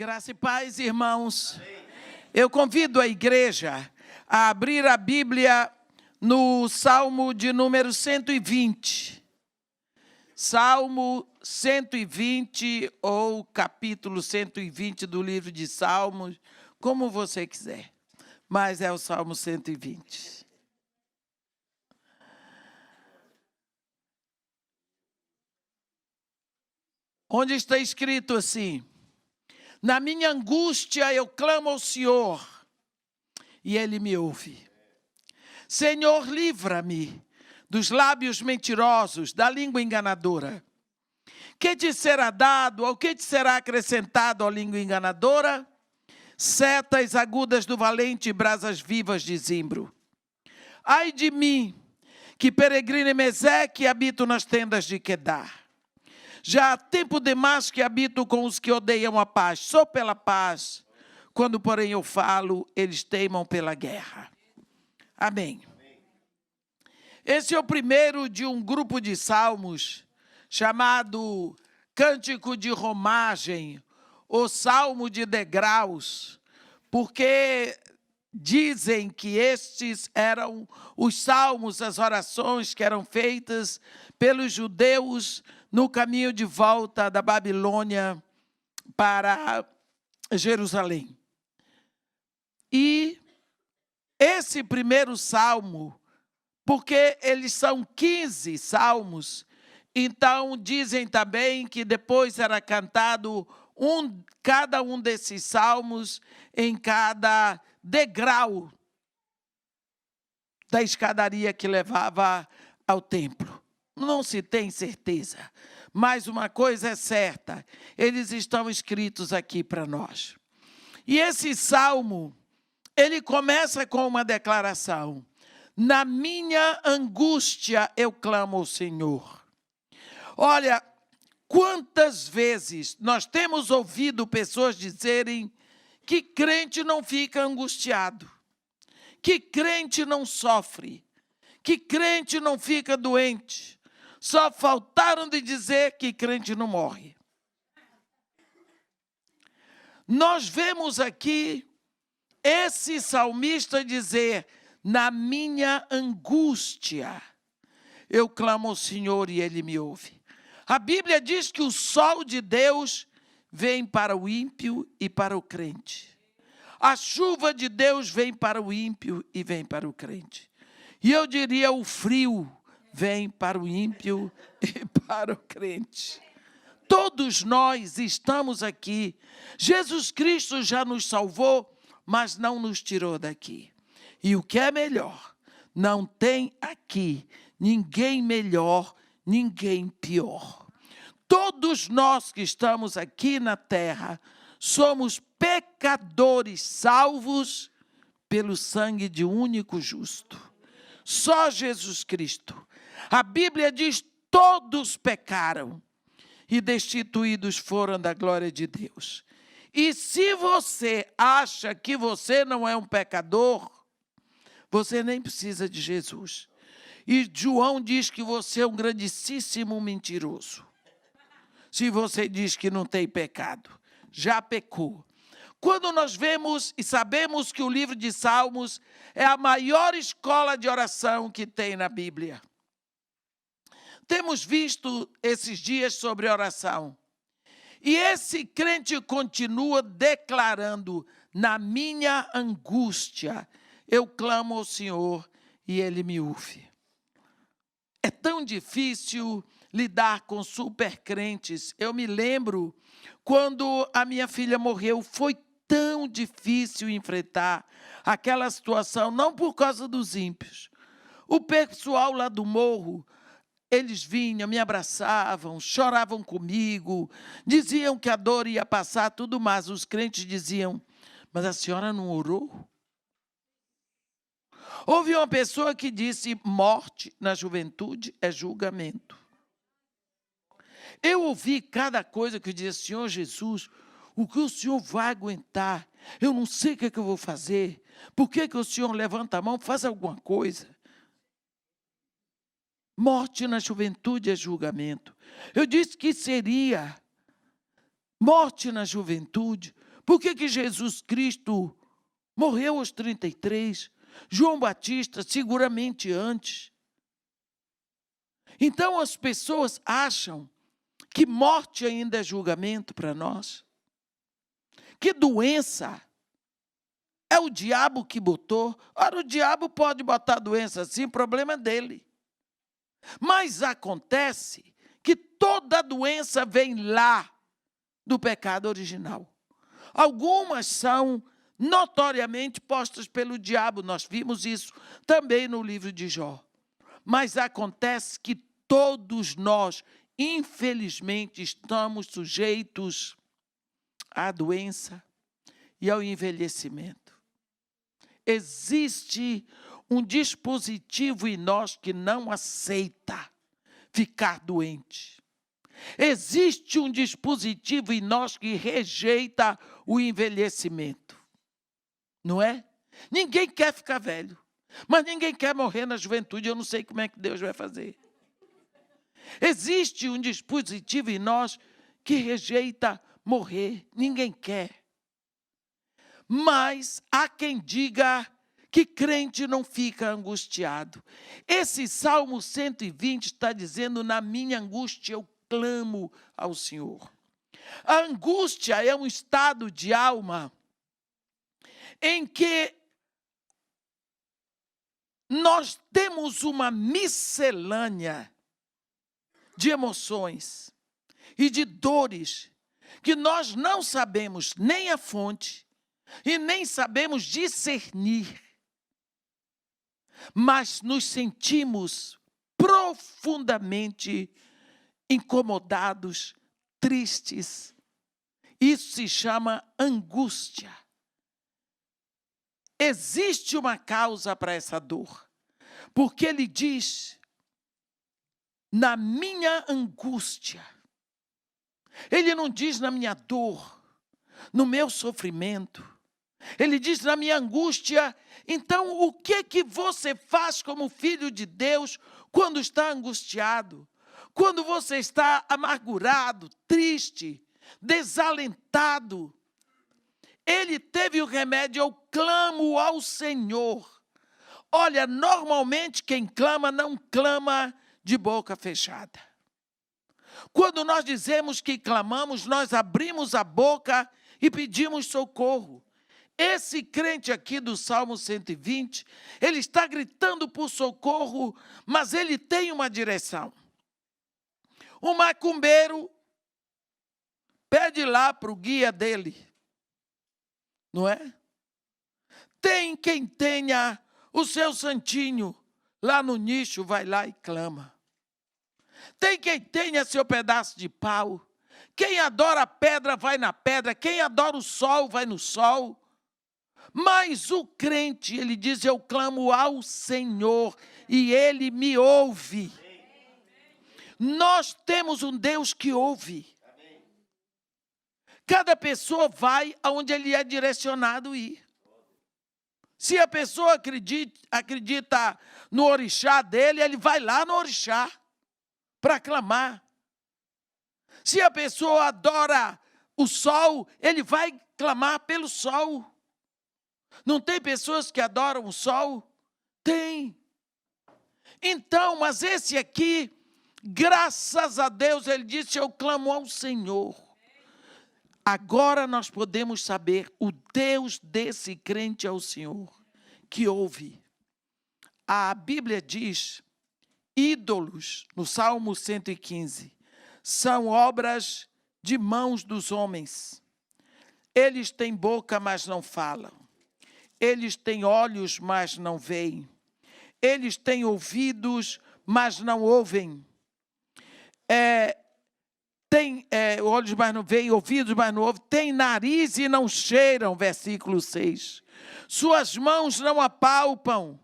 Graça e paz, irmãos. Amém. Eu convido a igreja a abrir a Bíblia no Salmo de número 120. Salmo 120 ou capítulo 120 do livro de Salmos, como você quiser. Mas é o Salmo 120. Onde está escrito assim: na minha angústia eu clamo ao Senhor, e Ele me ouve. Senhor, livra-me dos lábios mentirosos, da língua enganadora. Que te será dado, ou que te será acrescentado à língua enganadora? Setas agudas do valente e brasas vivas de zimbro. Ai de mim, que peregrino em Meseque e habito nas tendas de Quedar. Já há tempo demais que habito com os que odeiam a paz. Sou pela paz. Quando, porém, eu falo, eles teimam pela guerra. Amém. Esse é o primeiro de um grupo de salmos chamado Cântico de Romagem, ou Salmo de Degraus, porque dizem que estes eram os salmos, as orações que eram feitas pelos judeus no caminho de volta da Babilônia para Jerusalém. E esse primeiro salmo, porque eles são 15 salmos, então dizem também que depois era cantado cada um desses salmos em cada degrau da escadaria que levava ao templo. Não se tem certeza, mas uma coisa é certa, eles estão escritos aqui para nós. E esse salmo, ele começa com uma declaração: na minha angústia eu clamo ao Senhor. Olha, quantas vezes nós temos ouvido pessoas dizerem que crente não fica angustiado, que crente não sofre, que crente não fica doente. Só faltaram de dizer que crente não morre. Nós vemos aqui esse salmista dizer: na minha angústia eu clamo ao Senhor e Ele me ouve. A Bíblia diz que o sol de Deus vem para o ímpio e para o crente. A chuva de Deus vem para o ímpio e vem para o crente. E eu diria, o frio vem para o ímpio e para o crente. Todos nós estamos aqui. Jesus Cristo já nos salvou, mas não nos tirou daqui. E o que é melhor, não tem aqui ninguém melhor, ninguém pior. Todos nós que estamos aqui na terra somos pecadores salvos pelo sangue de um único justo. Só Jesus Cristo. A Bíblia diz: todos pecaram e destituídos foram da glória de Deus. E se você acha que você não é um pecador, você nem precisa de Jesus. E João diz que você é um grandíssimo mentiroso. Se você diz que não tem pecado, já pecou. Quando nós vemos e sabemos que o livro de Salmos é a maior escola de oração que tem na Bíblia. Temos visto esses dias sobre oração. E esse crente continua declarando: na minha angústia eu clamo ao Senhor e Ele me ouve. É tão difícil lidar com supercrentes. Eu me lembro quando a minha filha morreu, foi tão difícil enfrentar aquela situação, não por causa dos ímpios. O pessoal lá do morro, eles vinham, me abraçavam, choravam comigo, diziam que a dor ia passar, tudo mais. Os crentes diziam: mas a senhora não orou? Houve uma pessoa que disse: morte na juventude é julgamento. Eu ouvi cada coisa que eu dizia: Senhor Jesus, o que o Senhor vai aguentar? Eu não sei o que eu vou fazer. Por que o Senhor levanta a mão, faz alguma coisa? Morte na juventude é julgamento. Eu disse que seria morte na juventude, Por que Jesus Cristo morreu aos 33? João Batista seguramente antes. Então as pessoas acham que morte ainda é julgamento para nós. Que doença é o diabo que botou. Ora, o diabo pode botar doença assim, problema dele. Mas acontece que toda doença vem lá do pecado original. Algumas são notoriamente postas pelo diabo. Nós vimos isso também no livro de Jó. Mas acontece que todos nós, infelizmente, estamos sujeitos à doença e ao envelhecimento. Existe um dispositivo em nós que não aceita ficar doente. Existe um dispositivo em nós que rejeita o envelhecimento. Não é? Ninguém quer ficar velho, mas ninguém quer morrer na juventude. Eu não sei como é que Deus vai fazer. Existe um dispositivo em nós que rejeita morrer. Ninguém quer. Mas há quem diga que crente não fica angustiado. Esse Salmo 120 está dizendo: na minha angústia eu clamo ao Senhor. A angústia é um estado de alma em que nós temos uma miscelânea de emoções e de dores que nós não sabemos nem a fonte e nem sabemos discernir, mas nos sentimos profundamente incomodados, tristes. Isso se chama angústia. Existe uma causa para essa dor, porque ele diz: na minha angústia. Ele não diz na minha dor, no meu sofrimento. Ele diz na minha angústia. Então, o que você faz como filho de Deus quando está angustiado? Quando você está amargurado, triste, desalentado? Ele teve o remédio: eu clamo ao Senhor. Olha, normalmente quem clama não clama de boca fechada. Quando nós dizemos que clamamos, nós abrimos a boca e pedimos socorro. Esse crente aqui do Salmo 120, ele está gritando por socorro, mas ele tem uma direção. O macumbeiro pede lá para o guia dele, não é? Tem quem tenha o seu santinho lá no nicho, vai lá e clama. Tem quem tenha seu pedaço de pau. Quem adora a pedra vai na pedra. Quem adora o sol vai no sol. Mas o crente, ele diz: eu clamo ao Senhor e Ele me ouve. Nós temos um Deus que ouve. Cada pessoa vai aonde ele é direcionado ir. Se a pessoa acredita no orixá dele, ele vai lá no orixá para clamar. Se a pessoa adora o sol, ele vai clamar pelo sol. Não tem pessoas que adoram o sol? Tem. Então, mas esse aqui, graças a Deus, ele disse: eu clamo ao Senhor. Agora nós podemos saber, o Deus desse crente é o Senhor, que ouve. A Bíblia diz: ídolos, no Salmo 115, são obras de mãos dos homens. Eles têm boca, mas não falam. Eles têm olhos, mas não veem. Eles têm ouvidos, mas não ouvem. Tem olhos, mas não veem, ouvidos, mas não ouvem. Tem nariz e não cheiram, versículo 6. Suas mãos não apalpam,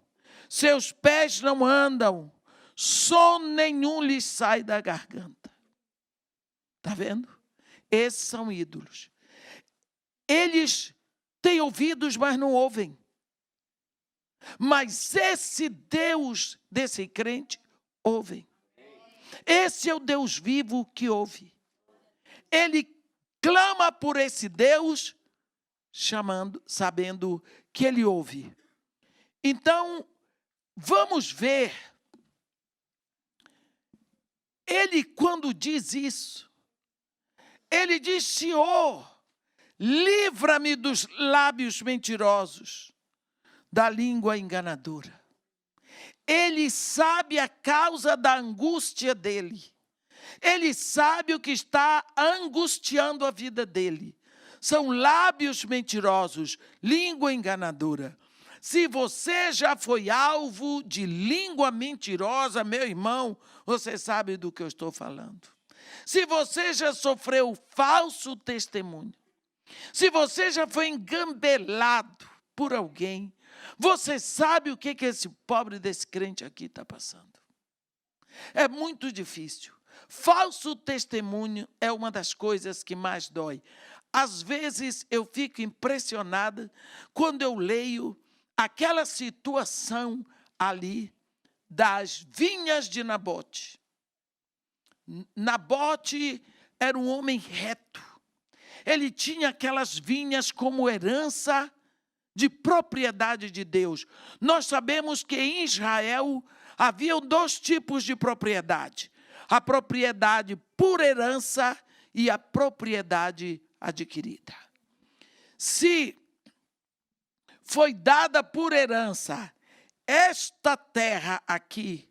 seus pés não andam, som nenhum lhes sai da garganta. Está vendo? Esses são ídolos. Eles têm ouvidos, mas não ouvem. Mas esse Deus desse crente ouve. Esse é o Deus vivo que ouve. Ele clama por esse Deus sabendo que ele ouve. Então, vamos ver. Ele, quando diz isso, ele diz: Senhor, livra-me dos lábios mentirosos, da língua enganadora. Ele sabe a causa da angústia dele. Ele sabe o que está angustiando a vida dele. São lábios mentirosos, língua enganadora. Se você já foi alvo de língua mentirosa, meu irmão, você sabe do que eu estou falando. Se você já sofreu falso testemunho, se você já foi engambelado por alguém, você sabe o que esse pobre desse crente aqui está passando. É muito difícil. Falso testemunho é uma das coisas que mais dói. Às vezes eu fico impressionada quando eu leio aquela situação ali das vinhas de Nabote. Nabote era um homem reto. Ele tinha aquelas vinhas como herança de propriedade de Deus. Nós sabemos que em Israel havia 2 tipos de propriedade: a propriedade por herança e a propriedade adquirida. Se foi dada por herança esta terra aqui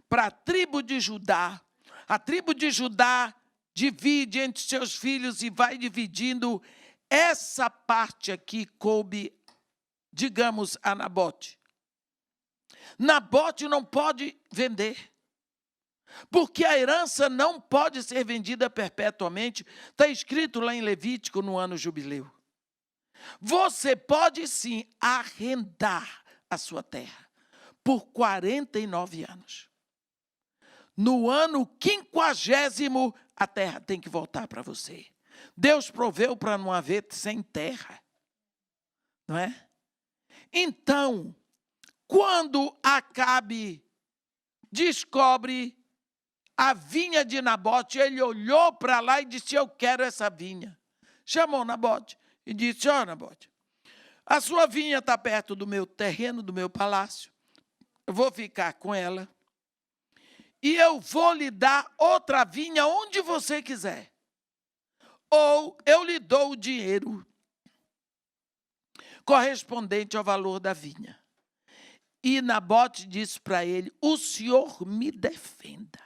para a tribo de Judá, a tribo de Judá divide entre seus filhos e vai dividindo. Essa parte aqui coube, digamos, a Nabote. Nabote não pode vender, porque a herança não pode ser vendida perpetuamente. Está escrito lá em Levítico, no ano jubileu. Você pode sim arrendar a sua terra por 49 anos. No ano 50º, a terra tem que voltar para você. Deus proveu para não haver sem terra, não é? Então, quando Acabe descobre a vinha de Nabote, ele olhou para lá e disse: eu quero essa vinha. Chamou Nabote e disse: ó, Nabote, a sua vinha está perto do meu terreno, do meu palácio. Eu vou ficar com ela. E eu vou lhe dar outra vinha onde você quiser. Ou eu lhe dou o dinheiro correspondente ao valor da vinha. E Nabote disse para ele: o senhor me defenda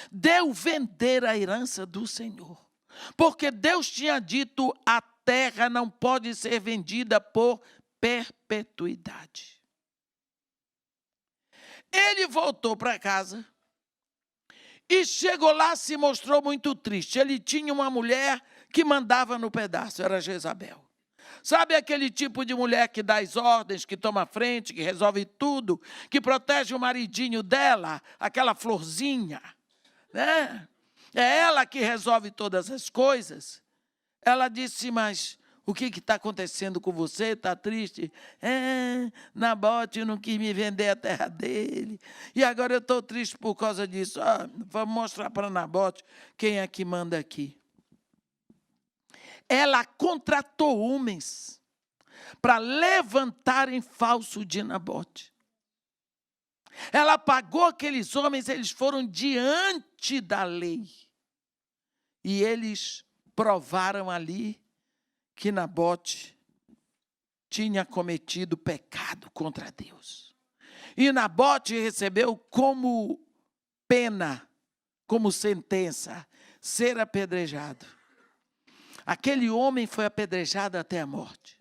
de eu vender a herança do Senhor. Porque Deus tinha dito: a terra não pode ser vendida por perpetuidade. Ele voltou para casa e chegou lá, se mostrou muito triste. Ele tinha uma mulher que mandava no pedaço, era Jezabel. Sabe aquele tipo de mulher que dá as ordens, que toma frente, que resolve tudo, que protege o maridinho dela, aquela florzinha, né? É ela que resolve todas as coisas. Ela disse: mas o que está acontecendo com você? Está triste? Nabote não quis me vender a terra dele. E agora eu estou triste por causa disso. Vamos mostrar para Nabote quem é que manda aqui. Ela contratou homens para levantarem falso de Nabote. Ela pagou aqueles homens, eles foram diante da lei. E eles provaram ali que Nabote tinha cometido pecado contra Deus. E Nabote recebeu como pena, como sentença, ser apedrejado. Aquele homem foi apedrejado até a morte.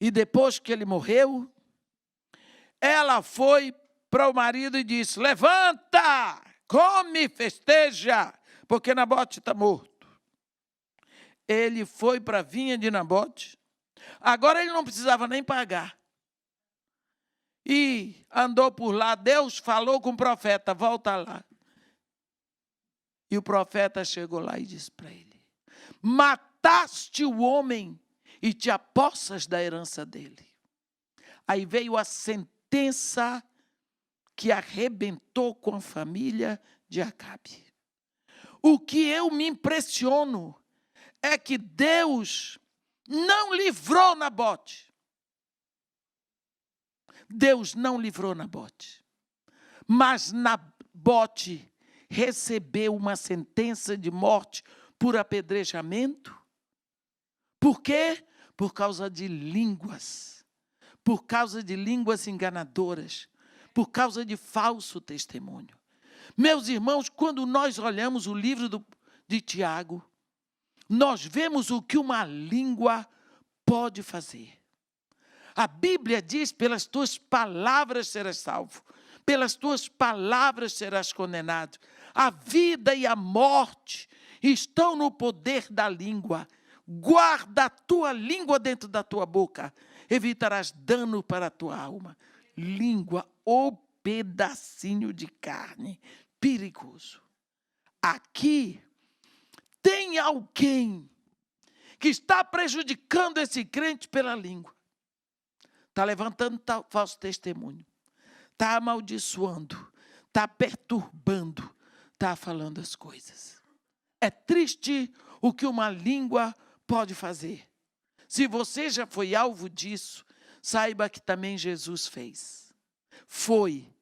E depois que ele morreu, ela foi para o marido e disse: levanta, come, festeja, porque Nabote está morto. Ele foi para a vinha de Nabote. Agora ele não precisava nem pagar. E andou por lá. Deus falou com o profeta: volta lá. E o profeta chegou lá e disse para ele: mataste o homem e te apossas da herança dele. Aí veio a sentença que arrebentou com a família de Acabe. O que eu me impressiono é que Deus não livrou Nabote. Deus não livrou Nabote. Mas Nabote recebeu uma sentença de morte por apedrejamento. Por quê? Por causa de línguas. Por causa de línguas enganadoras. Por causa de falso testemunho. Meus irmãos, quando nós olhamos o livro de Tiago, nós vemos o que uma língua pode fazer. A Bíblia diz, pelas tuas palavras serás salvo, pelas tuas palavras serás condenado. A vida e a morte estão no poder da língua. Guarda a tua língua dentro da tua boca, evitarás dano para a tua alma. Língua, o pedacinho de carne, perigoso. Aqui tem alguém que está prejudicando esse crente pela língua. Está levantando falso testemunho. Está amaldiçoando. Está perturbando. Está falando as coisas. É triste o que uma língua pode fazer. Se você já foi alvo disso, saiba que também Jesus fez. Foi.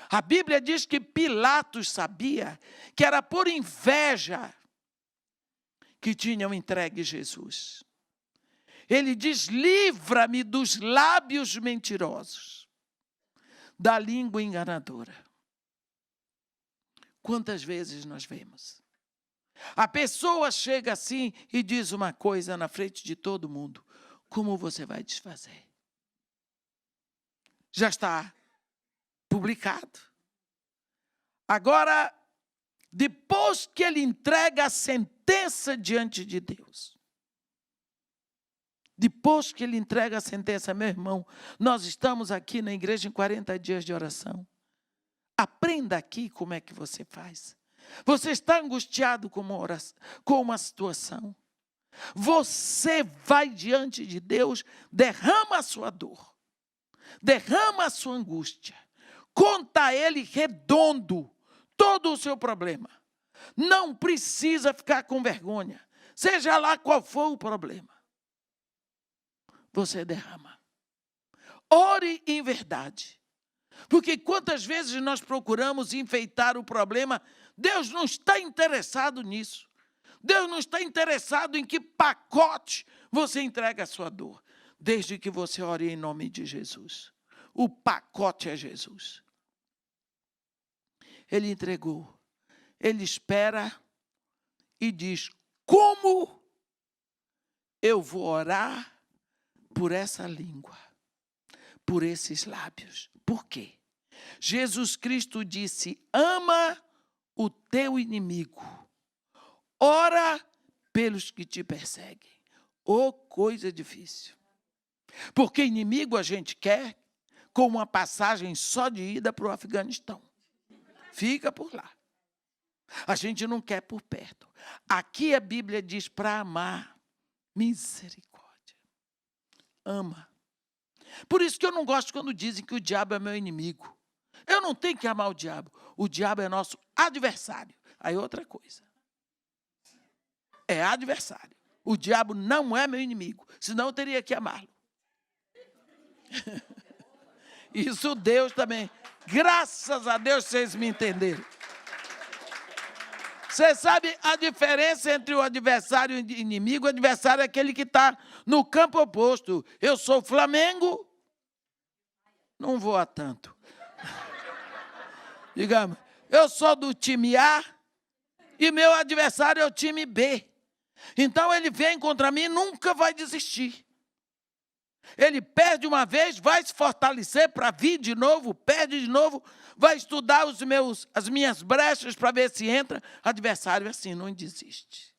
A Bíblia diz que Pilatos sabia que era por inveja que tinham entregue Jesus. Ele diz, livra-me dos lábios mentirosos, da língua enganadora. Quantas vezes nós vemos? A pessoa chega assim e diz uma coisa na frente de todo mundo. Como você vai desfazer? Já está publicado. Agora, depois que ele entrega a sentença diante de Deus, depois que ele entrega a sentença, meu irmão, nós estamos aqui na igreja em 40 dias de oração. Aprenda aqui como é que você faz. Você está angustiado com uma situação. Você vai diante de Deus, derrama a sua dor, derrama a sua angústia, conta a Ele redondo todo o seu problema. Não precisa ficar com vergonha, seja lá qual for o problema. Você derrama. Ore em verdade. Porque quantas vezes nós procuramos enfeitar o problema, Deus não está interessado nisso. Deus não está interessado em que pacote você entrega a sua dor, desde que você ore em nome de Jesus. O pacote é Jesus. Ele entregou. Ele espera e diz, como eu vou orar por essa língua, por esses lábios? Por quê? Jesus Cristo disse, ama o teu inimigo, ora pelos que te perseguem. Oh, coisa difícil. Porque inimigo a gente quer com uma passagem só de ida para o Afeganistão. Fica por lá. A gente não quer por perto. Aqui a Bíblia diz para amar. Misericórdia. Ama. Por isso que eu não gosto quando dizem que o diabo é meu inimigo. Eu não tenho que amar o diabo. O diabo é nosso adversário. Aí outra coisa. É adversário. O diabo não é meu inimigo. Senão eu teria que amá-lo. Isso Deus também. Graças a Deus vocês me entenderam. Você sabe a diferença entre o adversário e o inimigo? O adversário é aquele que está no campo oposto. Eu sou Flamengo, não vou a tanto. Digamos, eu sou do time A e meu adversário é o time B. Então ele vem contra mim e nunca vai desistir. Ele perde uma vez, vai se fortalecer para vir de novo, perde de novo, vai estudar as minhas brechas para ver se entra. Adversário assim, não desiste.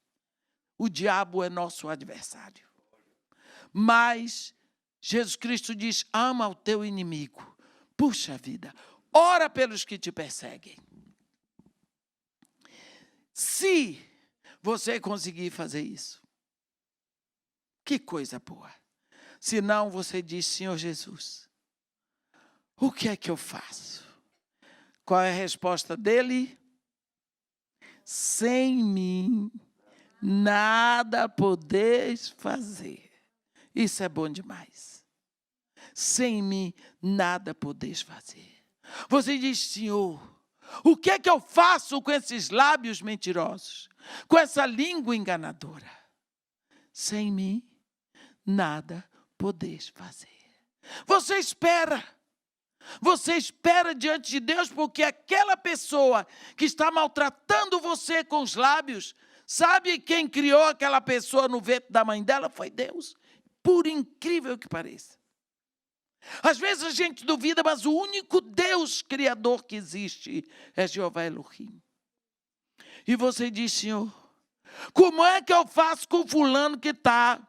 O diabo é nosso adversário. Mas Jesus Cristo diz, ama o teu inimigo. Puxa vida, ora pelos que te perseguem. Se você conseguir fazer isso, que coisa boa. Se não, você diz, Senhor Jesus, o que é que eu faço? Qual é a resposta dele? Sem mim nada podeis fazer. Isso é bom demais. Sem mim, nada podeis fazer. Você diz, Senhor, o que é que eu faço com esses lábios mentirosos? Com essa língua enganadora? Sem mim, nada podeis fazer. Você espera diante de Deus, porque aquela pessoa que está maltratando você com os lábios, sabe quem criou aquela pessoa no ventre da mãe dela? Foi Deus, por incrível que pareça. Às vezes a gente duvida, mas o único Deus criador que existe é Jeová Elohim. E você diz, Senhor, como é que eu faço com o fulano que está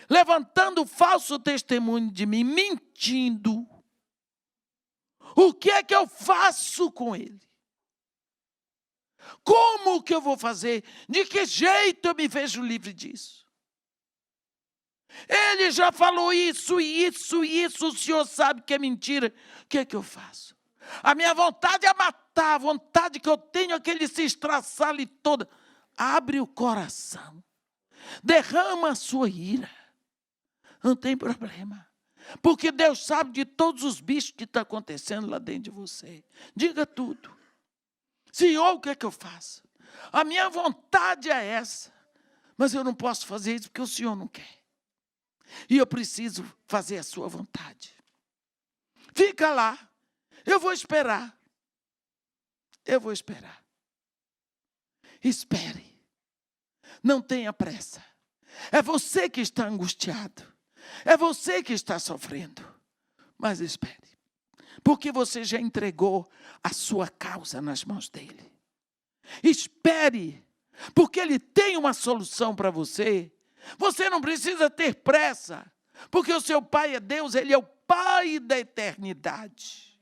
levantando falso testemunho de mim, mentindo? O que é que eu faço com ele? Como que eu vou fazer? De que jeito eu me vejo livre disso? Ele já falou isso, o Senhor sabe que é mentira. O que é que eu faço? A minha vontade é matar, a vontade que eu tenho é que ele se estraçale toda. Abre o coração, derrama a sua ira. Não tem problema. Porque Deus sabe de todos os bichos que estão acontecendo lá dentro de você. Diga tudo. Senhor, o que é que eu faço? A minha vontade é essa. Mas eu não posso fazer isso porque o Senhor não quer. E eu preciso fazer a sua vontade. Fica lá. Eu vou esperar. Eu vou esperar. Espere. Não tenha pressa. É você que está angustiado. É você que está sofrendo. Mas espere. Porque você já entregou a sua causa nas mãos dele. Espere. Porque ele tem uma solução para você. Você não precisa ter pressa. Porque o seu Pai é Deus. Ele é o Pai da eternidade.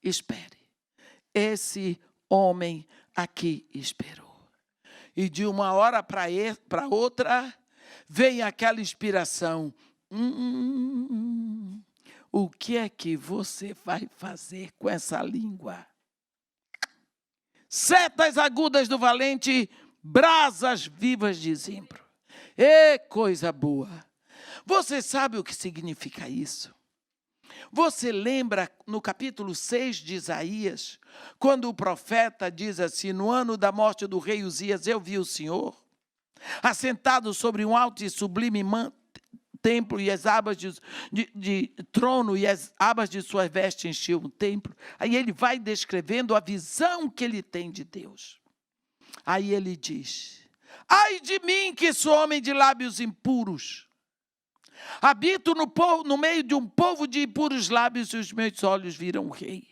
Espere. Esse homem aqui esperou. E de uma hora para outra, vem aquela inspiração. O que é que você vai fazer com essa língua? Setas agudas do valente, brasas vivas de zimbro. Ê, coisa boa! Você sabe o que significa isso? Você lembra no capítulo 6 de Isaías, quando o profeta diz assim, no ano da morte do rei Uzias, eu vi o Senhor, assentado sobre um alto e sublime templo, e as abas de trono e as abas de suas vestes enchiam o templo. Aí ele vai descrevendo a visão que ele tem de Deus. Aí ele diz, ai de mim que sou homem de lábios impuros, habito no meio de um povo de impuros lábios e os meus olhos viram o rei,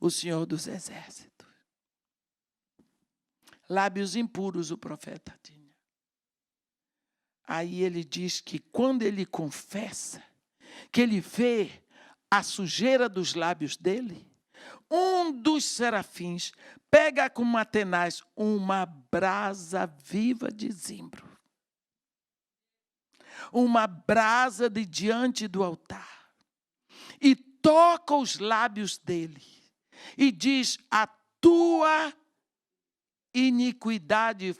o Senhor dos exércitos. Lábios impuros o profeta tinha. Aí ele diz que quando ele confessa, que ele vê a sujeira dos lábios dele, um dos serafins pega com uma tenaz uma brasa viva de zimbro. Uma brasa de diante do altar. E toca os lábios dele. E diz, a tua iniquidade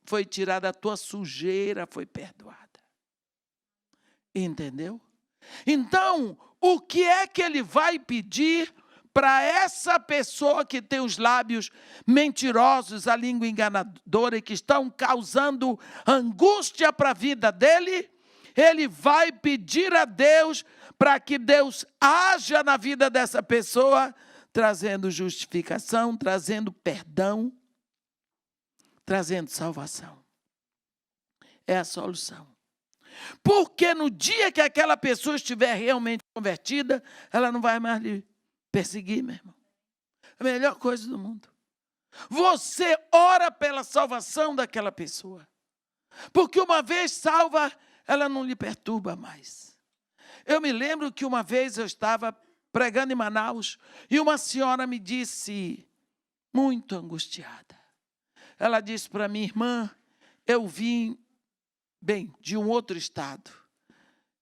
foi tirada, a tua sujeira foi perdoada. Entendeu? Então, o que é que ele vai pedir para essa pessoa que tem os lábios mentirosos, a língua enganadora e que estão causando angústia para a vida dele? Ele vai pedir a Deus para que Deus haja na vida dessa pessoa, trazendo justificação, trazendo perdão, trazendo salvação. É a solução. Porque no dia que aquela pessoa estiver realmente convertida, ela não vai mais lhe perseguir, meu irmão. A melhor coisa do mundo. Você ora pela salvação daquela pessoa. Porque uma vez salva, ela não lhe perturba mais. Eu me lembro que uma vez eu estava pregando em Manaus e uma senhora me disse, muito angustiada. Ela disse para mim, irmã, eu vim, de um outro estado.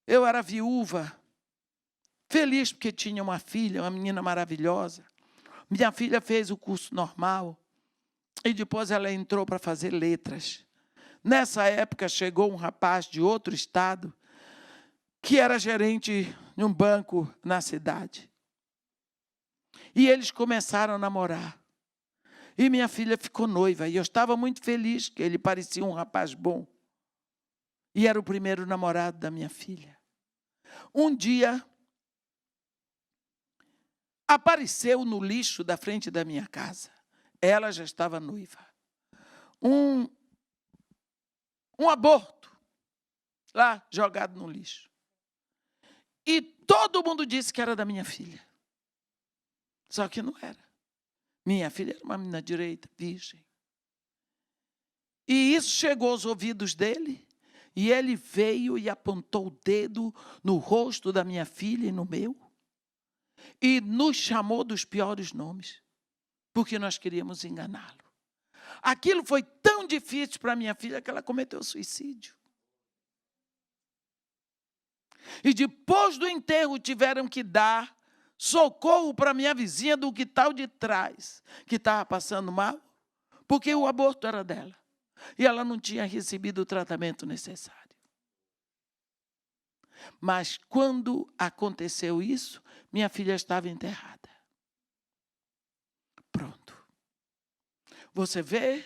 Eu era viúva, feliz porque tinha uma filha, uma menina maravilhosa. Minha filha fez o curso normal. E depois ela entrou para fazer letras. Nessa época chegou um rapaz de outro estado, que era gerente de um banco na cidade. E eles começaram a namorar. E minha filha ficou noiva. E eu estava muito feliz, que ele parecia um rapaz bom. E era o primeiro namorado da minha filha. Um dia, apareceu no lixo da frente da minha casa. Ela já estava noiva. Um aborto lá jogado no lixo. E todo mundo disse que era da minha filha. Só que não era. Minha filha era uma menina direita, virgem. E isso chegou aos ouvidos dele. E ele veio e apontou o dedo no rosto da minha filha e no meu. E nos chamou dos piores nomes. Porque nós queríamos enganá-lo. Aquilo foi tão difícil para minha filha que ela cometeu suicídio. E depois do enterro tiveram que dar socorro para minha vizinha do quintal de trás, que estava passando mal, porque o aborto era dela. E ela não tinha recebido o tratamento necessário. Mas quando aconteceu isso, minha filha estava enterrada. Pronto. Você vê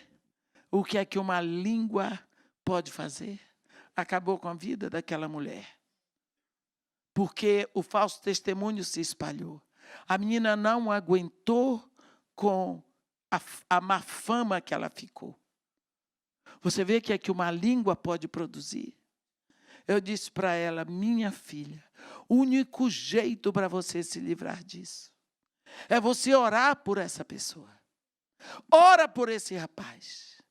o que é que uma língua pode fazer? Acabou com a vida daquela mulher. Porque o falso testemunho se espalhou. A menina não aguentou com a má fama que ela ficou. Você vê que é que uma língua pode produzir? Eu disse para ela, minha filha, o único jeito para você se livrar disso é você orar por essa pessoa. Ora por esse rapaz.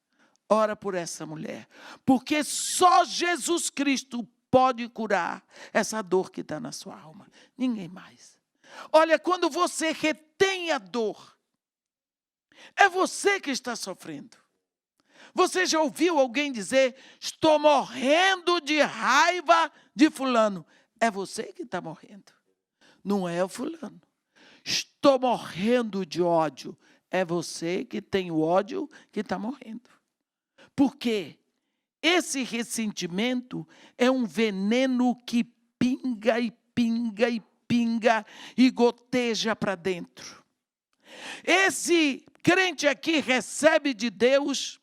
Ora por essa mulher. Porque só Jesus Cristo pode curar essa dor que está na sua alma. Ninguém mais. Olha, quando você retém a dor, é você que está sofrendo. Você já ouviu alguém dizer, estou morrendo de raiva de fulano? É você que está morrendo. Não é o fulano. Estou morrendo de ódio. É você que tem o ódio que está morrendo. Por quê? Esse ressentimento é um veneno que pinga e pinga e pinga e goteja para dentro. Esse crente aqui recebe de Deus.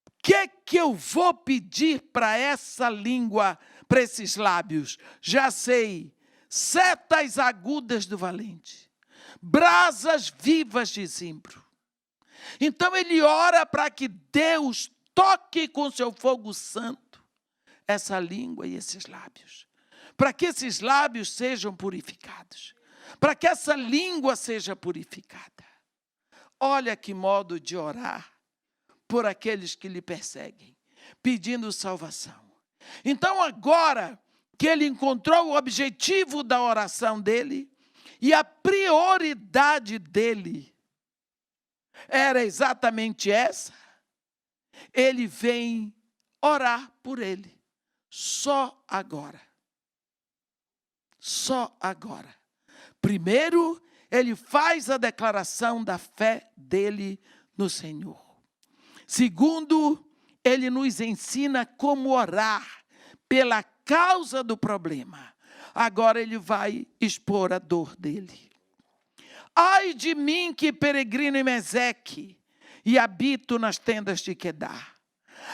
O que eu vou pedir para essa língua, para esses lábios? Já sei, setas agudas do valente, brasas vivas de zimbro. Então ele ora para que Deus toque com seu fogo santo essa língua e esses lábios. Para que esses lábios sejam purificados. Para que essa língua seja purificada. Olha que modo de orar por aqueles que lhe perseguem, pedindo salvação. Então agora que ele encontrou o objetivo da oração dele e a prioridade dele era exatamente essa, ele vem orar por ele. Só agora. Só agora. Primeiro, ele faz a declaração da fé dele no Senhor. Segundo, ele nos ensina como orar pela causa do problema. Agora ele vai expor a dor dele. Ai de mim que peregrino em Meseque e habito nas tendas de Quedar.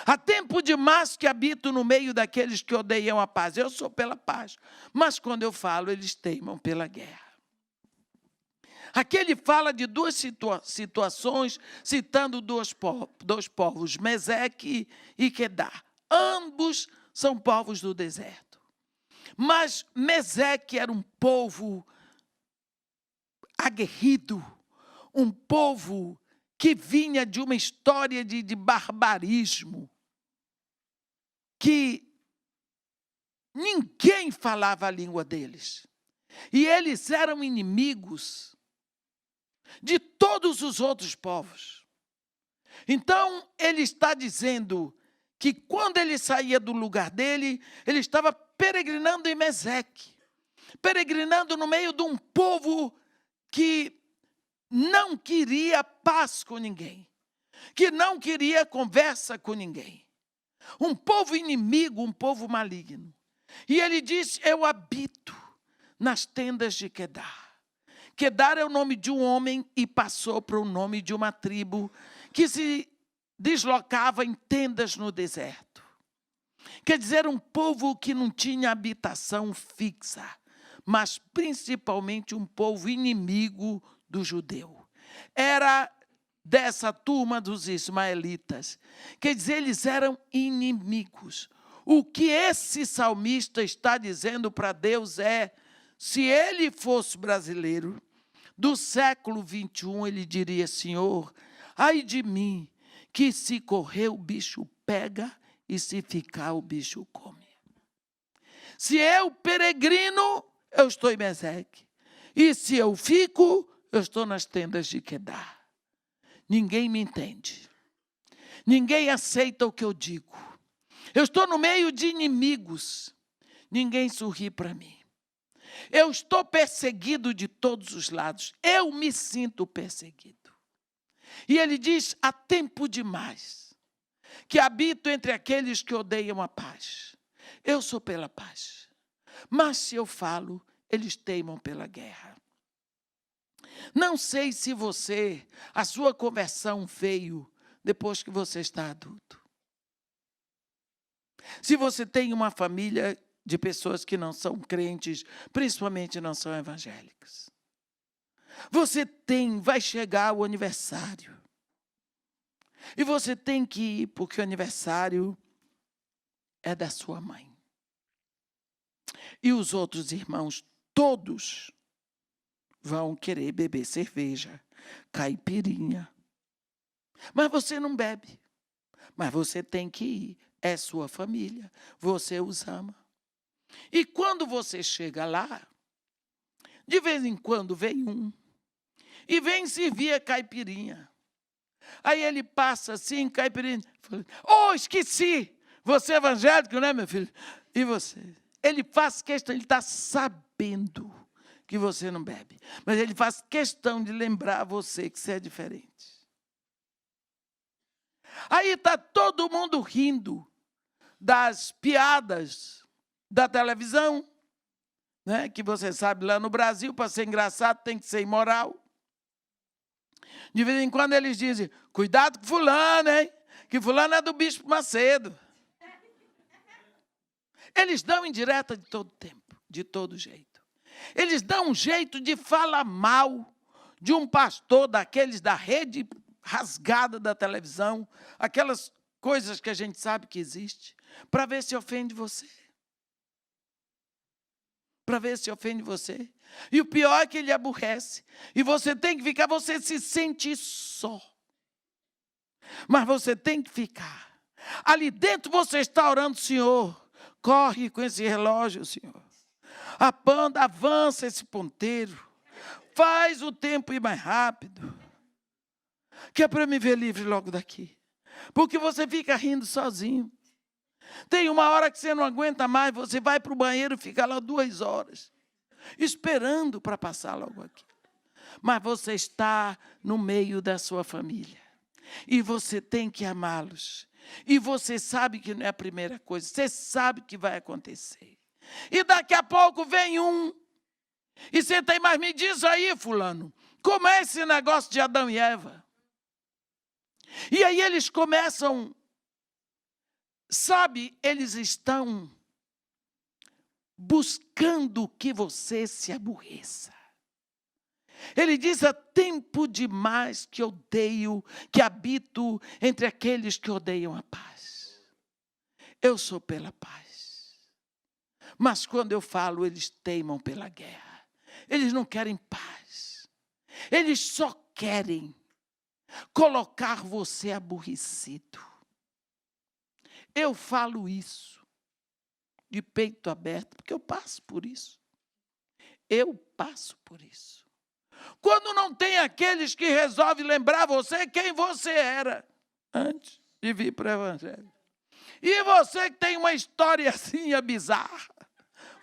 Há tempo demais que habito no meio daqueles que odeiam a paz. Eu sou pela paz, mas quando eu falo, eles teimam pela guerra. Aqui ele fala de duas situações, citando dois povos, Meseque e Quedar. Ambos são povos do deserto. Mas Meseque era um povo aguerrido, um povo que vinha de uma história de barbarismo, que ninguém falava a língua deles. E eles eram inimigos de todos os outros povos. Então, ele está dizendo que quando ele saía do lugar dele, ele estava peregrinando em Meseque, peregrinando no meio de um povo que não queria paz com ninguém, que não queria conversa com ninguém. Um povo inimigo, um povo maligno. E ele disse, eu habito nas tendas de Quedar. Quedar é o nome de um homem e passou para o nome de uma tribo que se deslocava em tendas no deserto. Quer dizer, um povo que não tinha habitação fixa, mas principalmente um povo inimigo do judeu. Era dessa turma dos ismaelitas. Quer dizer, eles eram inimigos. O que esse salmista está dizendo para Deus é, se ele fosse brasileiro, do século 21, ele diria, Senhor, ai de mim, que se correr o bicho pega e se ficar o bicho come. Se eu peregrino, eu estou em Meseque. E se eu fico, eu estou nas tendas de Quedar. Ninguém me entende. Ninguém aceita o que eu digo. Eu estou no meio de inimigos. Ninguém sorri para mim. Eu estou perseguido de todos os lados. Eu me sinto perseguido. E ele diz, há tempo demais que habito entre aqueles que odeiam a paz. Eu sou pela paz. Mas se eu falo, eles teimam pela guerra. Não sei se a sua conversão veio depois que você está adulto. Se você tem uma família de pessoas que não são crentes, principalmente não são evangélicas. Vai chegar o aniversário. E você tem que ir, porque o aniversário é da sua mãe. E os outros irmãos, todos, vão querer beber cerveja, caipirinha. Mas você não bebe. Mas você tem que ir. É sua família. Você os ama. E quando você chega lá, de vez em quando vem um. E vem servir a caipirinha. Aí ele passa assim, caipirinha. Oh, esqueci! Você é evangélico, né, meu filho? E você? Ele faz questão, ele está sabendo que você não bebe. Mas ele faz questão de lembrar você que você é diferente. Aí está todo mundo rindo das piadas da televisão, né? Que você sabe, lá no Brasil, para ser engraçado, tem que ser imoral. De vez em quando eles dizem, cuidado com fulano, hein? Que fulano é do Bispo Macedo. Eles dão indireta de todo tempo, de todo jeito. Eles dão um jeito de falar mal de um pastor daqueles da rede rasgada da televisão, aquelas coisas que a gente sabe que existe, para ver se ofende você. Para ver se ofende você. E o pior é que ele aborrece. E você tem que ficar, você se sente só. Mas você tem que ficar. Ali dentro você está orando, Senhor, corre com esse relógio, Senhor. Avança esse ponteiro. Faz o tempo ir mais rápido. Que é para me ver livre logo daqui. Porque você fica rindo sozinho. Tem uma hora que você não aguenta mais, você vai para o banheiro e fica lá 2 horas. Esperando para passar logo aqui. Mas você está no meio da sua família. E você tem que amá-los. E você sabe que não é a primeira coisa. Você sabe que vai acontecer. E daqui a pouco vem um. E você tem, mas me diz aí, fulano, como é esse negócio de Adão e Eva? E aí eles começam, sabe, eles estão buscando que você se aborreça. Ele diz, há tempo demais que odeio, que habito entre aqueles que odeiam a paz. Eu sou pela paz. Mas quando eu falo, eles teimam pela guerra. Eles não querem paz. Eles só querem colocar você aborrecido. Eu falo isso de peito aberto, porque eu passo por isso. Eu passo por isso. Quando não tem aqueles que resolvem lembrar você quem você era antes de vir para o Evangelho. E você que tem uma historiazinha bizarra,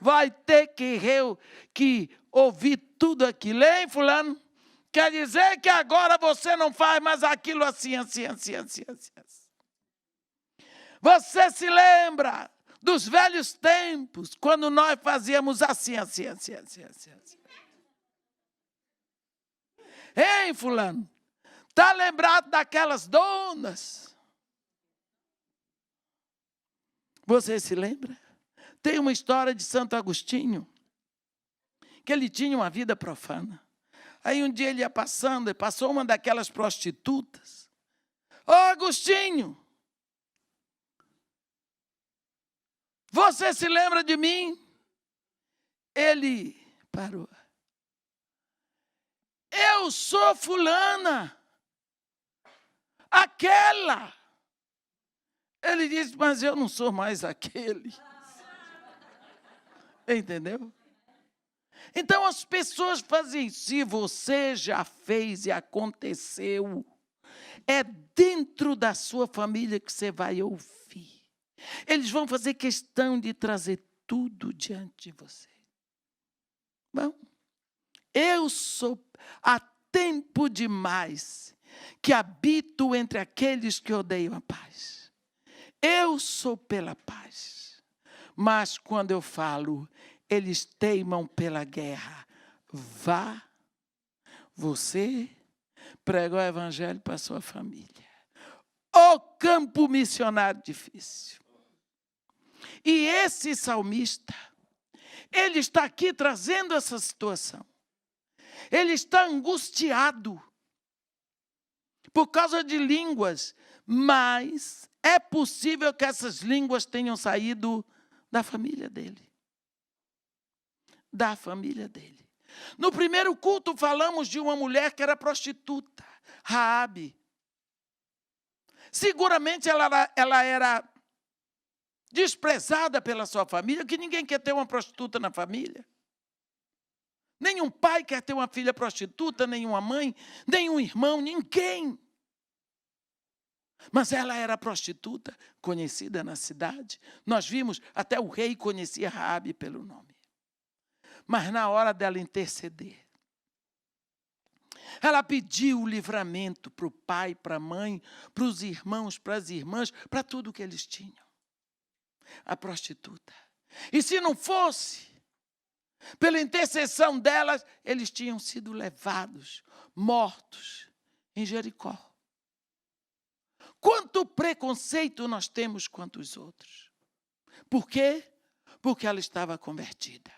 vai ter que ouvir tudo aquilo. Ei, fulano, Quer dizer que agora você não faz mais aquilo assim. Você se lembra dos velhos tempos, quando nós fazíamos assim. Hein, fulano? Está lembrado daquelas donas? Você se lembra? Tem uma história de Santo Agostinho, que ele tinha uma vida profana. Aí um dia ele ia passando, e passou uma daquelas prostitutas. Ô Agostinho, você se lembra de mim? Ele parou. Eu sou fulana, aquela. Ele disse, mas eu não sou mais aquele. Entendeu? Então as pessoas fazem, se você já fez e aconteceu, é dentro da sua família que você vai ouvir. Eles vão fazer questão de trazer tudo diante de você. Bom, eu sou há tempo demais que habito entre aqueles que odeiam a paz. Eu sou pela paz. Mas quando eu falo, eles teimam pela guerra. Vá, você prega o evangelho para a sua família. O campo missionário difícil. E esse salmista, ele está aqui trazendo essa situação. Ele está angustiado por causa de línguas, mas é possível que essas línguas tenham saído da família dele. Da família dele. No primeiro culto falamos de uma mulher que era prostituta, Raabe. Seguramente ela era desprezada pela sua família, que ninguém quer ter uma prostituta na família. Nenhum pai quer ter uma filha prostituta, nenhuma mãe, nenhum irmão, ninguém. Mas ela era prostituta, conhecida na cidade. Nós vimos, até o rei conhecia Raabe pelo nome. Mas na hora dela interceder, ela pediu o livramento para o pai, para a mãe, para os irmãos, para as irmãs, para tudo que eles tinham. A prostituta. E se não fosse, pela intercessão delas, eles tinham sido levados, mortos em Jericó. Quanto preconceito nós temos quanto os outros. Por quê? Porque ela estava convertida.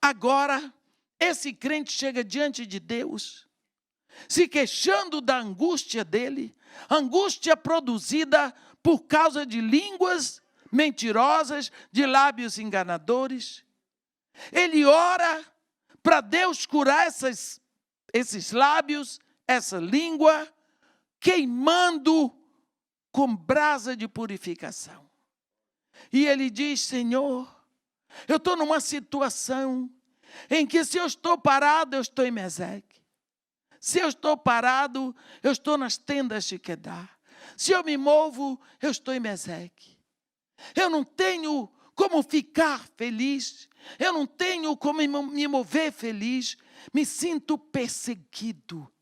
Agora, esse crente chega diante de Deus, se queixando da angústia dele, angústia produzida por causa de línguas mentirosas, de lábios enganadores. Ele ora para Deus curar esses lábios, essa língua, queimando com brasa de purificação. E ele diz, Senhor, eu estou numa situação em que se eu estou parado, eu estou em Meseque. Se eu estou parado, eu estou nas tendas de Quedar. Se eu me movo, eu estou em Meseque. Eu não tenho como ficar feliz. Eu não tenho como me mover feliz. Me sinto perseguido.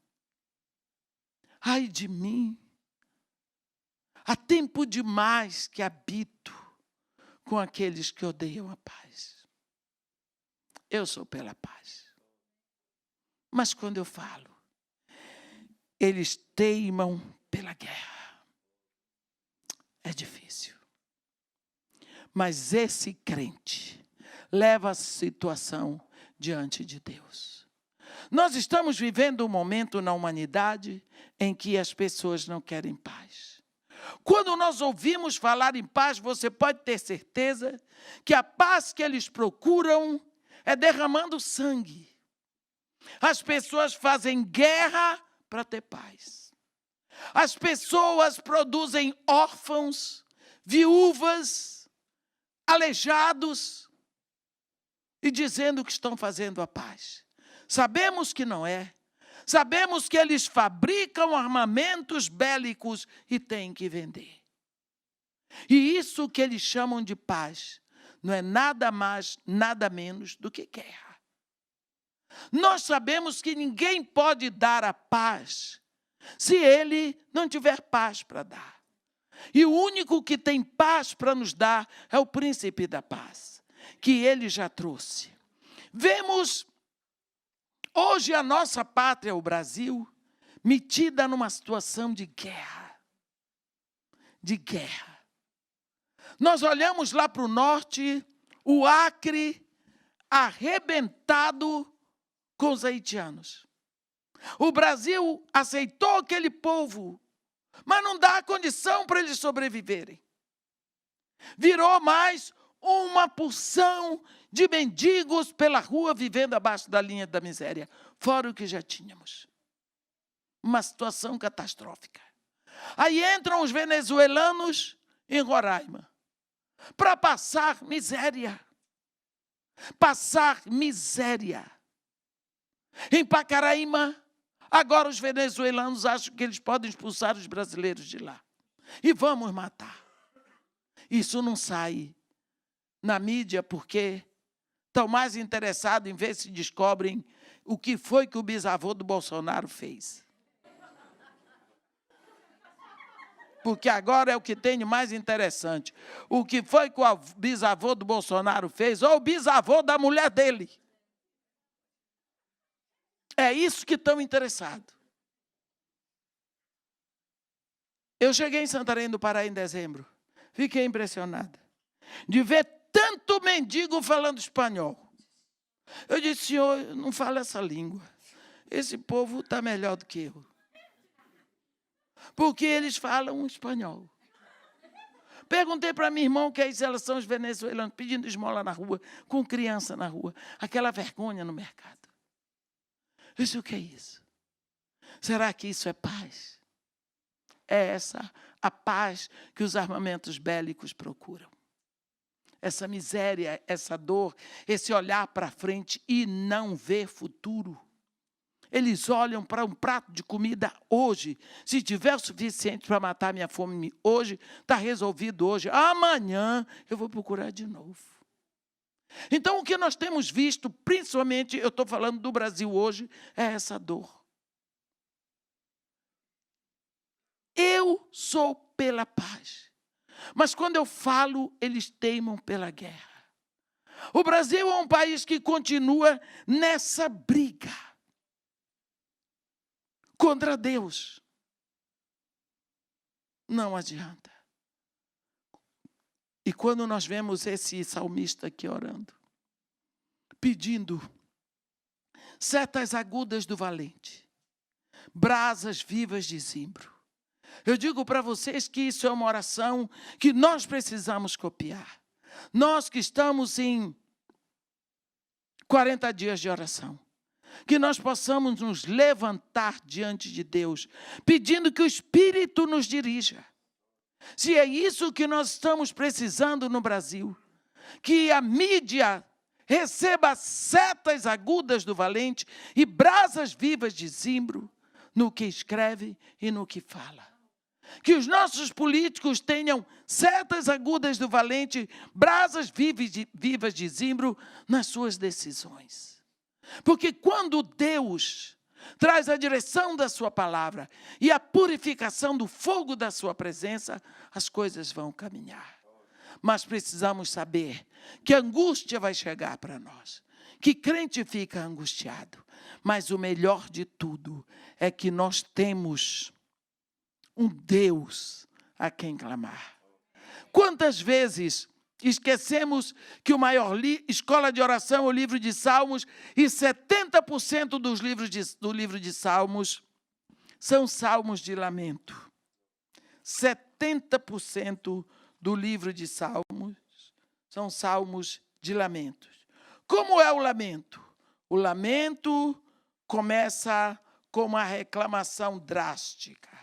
Ai de mim. Há tempo demais que habito com aqueles que odeiam a paz. Eu sou pela paz. Mas quando eu falo, eles teimam pela guerra. É difícil. Mas esse crente leva a situação diante de Deus. Nós estamos vivendo um momento na humanidade em que as pessoas não querem paz. Quando nós ouvimos falar em paz, você pode ter certeza que a paz que eles procuram é derramando sangue. As pessoas fazem guerra para ter paz. As pessoas produzem órfãos, viúvas, aleijados e dizendo que estão fazendo a paz. Sabemos que não é. Sabemos que eles fabricam armamentos bélicos e têm que vender. E isso que eles chamam de paz não é nada mais, nada menos do que guerra. Nós sabemos que ninguém pode dar a paz se ele não tiver paz para dar. E o único que tem paz para nos dar é o príncipe da paz, que ele já trouxe. Vemos hoje a nossa pátria, o Brasil, metida numa situação de guerra. De guerra. Nós olhamos lá para o norte, o Acre arrebentado com os haitianos. O Brasil aceitou aquele povo, mas não dá condição para eles sobreviverem. Virou mais uma porção de mendigos pela rua vivendo abaixo da linha da miséria, fora o que já tínhamos. Uma situação catastrófica. Aí entram os venezuelanos em Roraima para passar miséria. Passar miséria. Em Pacaraima, agora os venezuelanos acham que eles podem expulsar os brasileiros de lá. E vamos matar. Isso não sai na mídia porque estão mais interessados em ver se descobrem o que foi que o bisavô do Bolsonaro fez. Porque agora é o que tem de mais interessante. O que foi que o bisavô do Bolsonaro fez, ou o bisavô da mulher dele. É isso que estão interessados. Eu cheguei em Santarém do Pará em dezembro. Fiquei impressionada de ver tanto mendigo falando espanhol. Eu disse, senhor, eu não falo essa língua. Esse povo está melhor do que eu. Porque eles falam espanhol. Perguntei para minha irmã que elas são os venezuelanos, pedindo esmola na rua, com criança na rua. Aquela vergonha no mercado. Eu disse, o que é isso? Será que isso é paz? É essa a paz que os armamentos bélicos procuram. Essa miséria, essa dor, esse olhar para frente e não ver futuro. Eles olham para um prato de comida hoje. Se tiver o suficiente para matar minha fome hoje, está resolvido hoje. Amanhã eu vou procurar de novo. Então, o que nós temos visto, principalmente, eu estou falando do Brasil hoje, é essa dor. Eu sou pela paz. Mas quando eu falo, eles teimam pela guerra. O Brasil é um país que continua nessa briga contra Deus. Não adianta. E quando nós vemos esse salmista aqui orando, pedindo setas agudas do valente, brasas vivas de zimbro. Eu digo para vocês que isso é uma oração que nós precisamos copiar. Nós que estamos em 40 dias de oração. Que nós possamos nos levantar diante de Deus, pedindo que o Espírito nos dirija. Se é isso que nós estamos precisando no Brasil, que a mídia receba setas agudas do valente e brasas vivas de zimbro no que escreve e no que fala. Que os nossos políticos tenham setas agudas do valente, brasas vivas de zimbro nas suas decisões. Porque quando Deus traz a direção da sua palavra e a purificação do fogo da sua presença, as coisas vão caminhar. Mas precisamos saber que a angústia vai chegar para nós, que crente fica angustiado. Mas o melhor de tudo é que nós temos um Deus a quem clamar. Quantas vezes esquecemos que o maior escola de oração é o livro de Salmos, e 70% do livro de Salmos são salmos de lamento. 70% do livro de Salmos são salmos de lamentos. Como é o lamento? O lamento começa com uma reclamação drástica,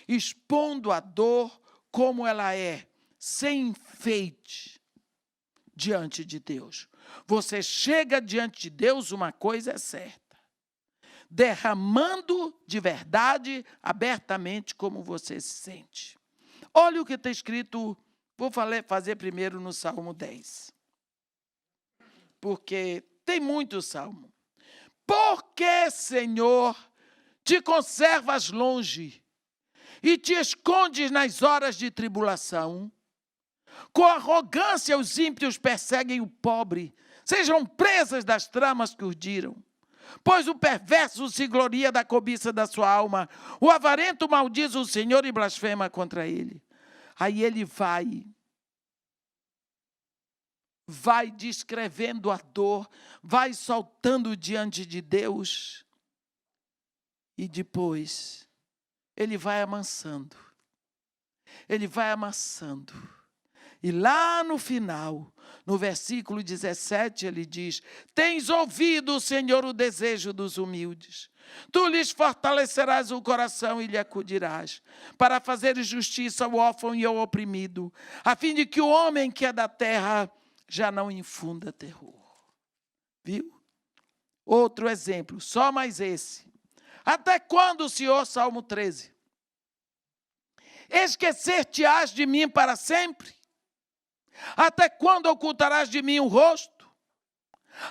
expondo a dor como ela é, sem enfeite, diante de Deus. Você chega diante de Deus, uma coisa é certa, derramando de verdade, abertamente, como você se sente. Olha o que está escrito, vou fazer primeiro no Salmo 10. Porque tem muito salmo. Por que, Senhor, te conservas longe e te escondes nas horas de tribulação? Com arrogância os ímpios perseguem o pobre, sejam presas das tramas que urdiram. Pois o perverso se gloria da cobiça da sua alma, o avarento maldiz o Senhor e blasfema contra ele. Aí ele vai descrevendo a dor, vai soltando diante de Deus e depois ele vai amansando. Ele vai amansando. E lá no final, no versículo 17, ele diz: tens ouvido, Senhor, o desejo dos humildes. Tu lhes fortalecerás o coração e lhe acudirás, para fazeres justiça ao órfão e ao oprimido, a fim de que o homem que é da terra já não infunda terror. Viu? Outro exemplo, só mais esse. Até quando, Senhor, Salmo 13? Esquecer-te-ás de mim para sempre? Até quando ocultarás de mim o rosto?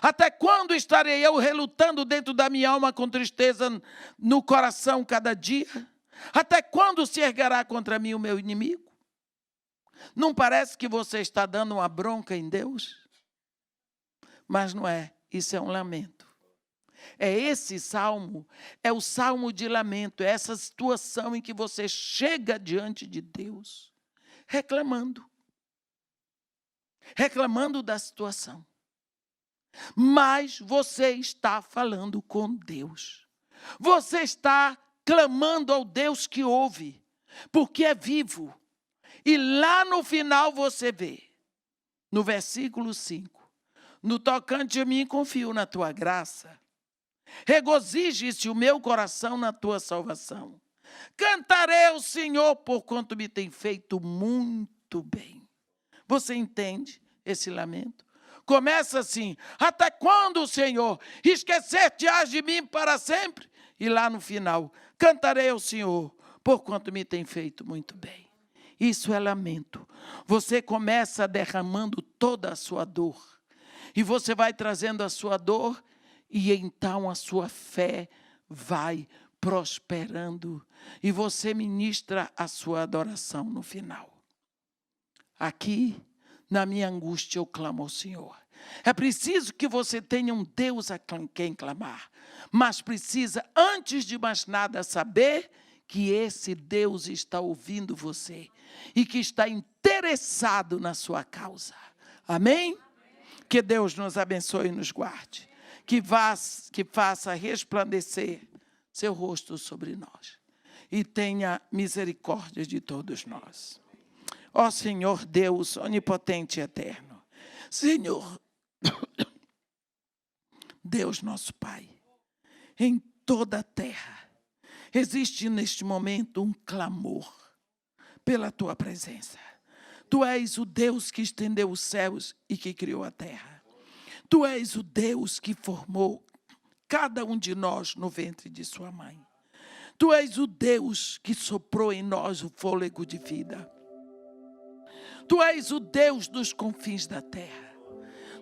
Até quando estarei eu relutando dentro da minha alma com tristeza no coração cada dia? Até quando se erguerá contra mim o meu inimigo? Não parece que você está dando uma bronca em Deus? Mas não é, isso é um lamento. É esse salmo, é o salmo de lamento, é essa situação em que você chega diante de Deus, reclamando da situação. Mas você está falando com Deus. Você está clamando ao Deus que ouve, porque é vivo. E lá no final você vê, no versículo 5, no tocante a mim confio na tua graça. Regozije-se o meu coração na tua salvação. Cantarei ao Senhor por quanto me tem feito muito bem. Você entende esse lamento? Começa assim: até quando, Senhor, esquecer-te-ás de mim para sempre? E lá no final, cantarei ao Senhor, por quanto me tem feito muito bem. Isso é lamento. Você começa derramando toda a sua dor. E você vai trazendo a sua dor, e então a sua fé vai prosperando. E você ministra a sua adoração no final. Aqui, na minha angústia, eu clamo ao Senhor. É preciso que você tenha um Deus a quem clamar, mas precisa, antes de mais nada, saber que esse Deus está ouvindo você e que está interessado na sua causa. Amém? Que Deus nos abençoe e nos guarde, que faça resplandecer seu rosto sobre nós e tenha misericórdia de todos nós. Ó Senhor Deus, onipotente e eterno, Senhor, Deus nosso Pai, em toda a terra, existe neste momento um clamor pela Tua presença. Tu és o Deus que estendeu os céus e que criou a terra. Tu és o Deus que formou cada um de nós no ventre de sua mãe. Tu és o Deus que soprou em nós o fôlego de vida. Tu és o Deus dos confins da terra.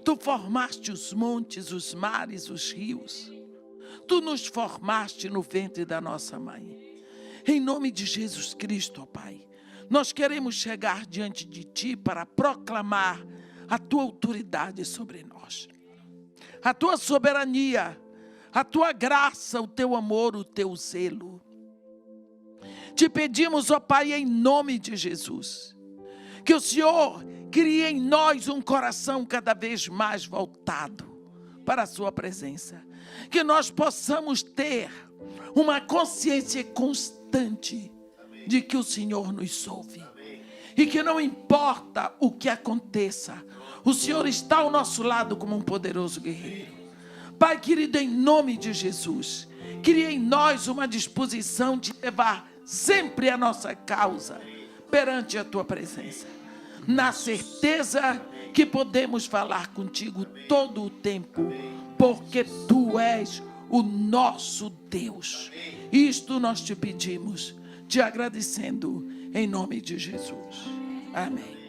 Tu formaste os montes, os mares, os rios. Tu nos formaste no ventre da nossa mãe. Em nome de Jesus Cristo, ó Pai, nós queremos chegar diante de Ti para proclamar a Tua autoridade sobre nós. A Tua soberania, a Tua graça, o Teu amor, o Teu zelo. Te pedimos, ó Pai, em nome de Jesus, que o Senhor crie em nós um coração cada vez mais voltado para a Sua presença. Que nós possamos ter uma consciência constante de que o Senhor nos ouve. E que não importa o que aconteça, o Senhor está ao nosso lado como um poderoso guerreiro. Pai querido, em nome de Jesus, crie em nós uma disposição de levar sempre a nossa causa perante a Tua presença, na certeza que podemos falar contigo todo o tempo, porque Tu és o nosso Deus. Isto nós te pedimos, te agradecendo em nome de Jesus. Amém.